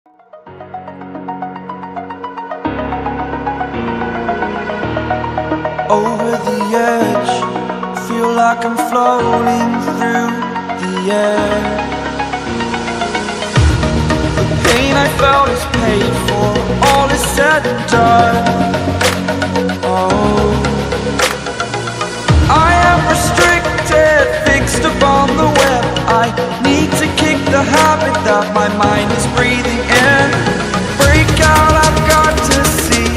Over the edge, feel like I'm floating through the air. The pain I felt is paid for, all is said and done. Oh, I am restricted, fixed upon the web. I need to kick the habit that my mind is breathing in. Break out, I've got to see.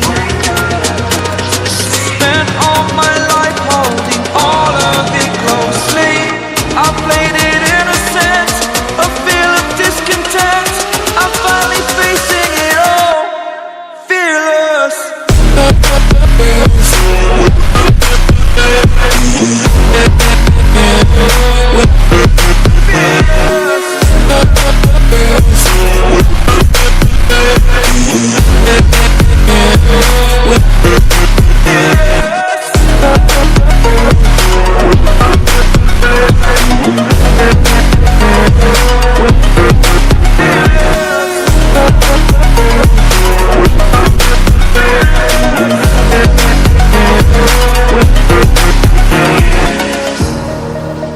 Spent all my life holding all of it closely. I played it innocent, a feel of discontent. I'm finally facing it all, fearless.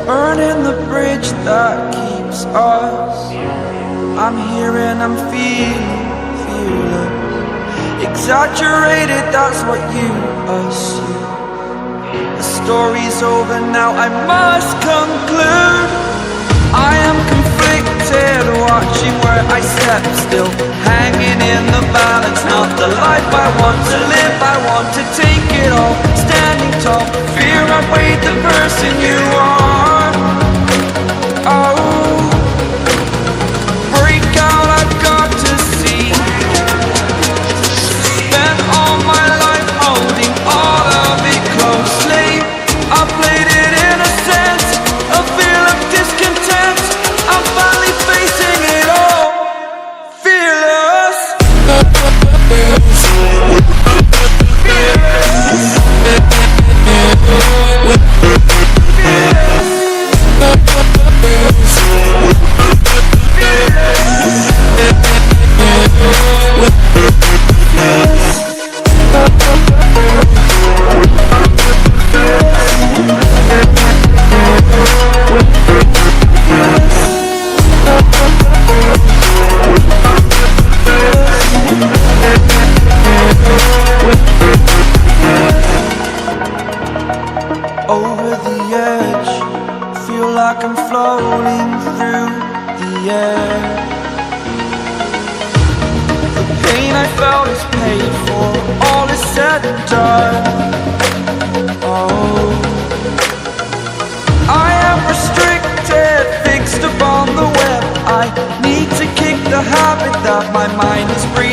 Burning the bridge that keeps us. I'm here and I'm feeling fearless. Exaggerated, that's what you assume. The story's over now, I must conclude. I am conflicted, watching where I step still, hanging in the balance. Not the life I want to live, I want to take it all. Standing tall, fear I weighed the person you are. Oh, break out, I've got to see. Spent all my life holding all of it closely. I played it innocent, a feel of discontent. I'm finally facing it all, fearless. Over the edge, feel like I'm floating through the air. The pain I felt is paid for, all is said and done. Oh, I am restricted, fixed upon the web. I need to kick the habit that my mind is breathing.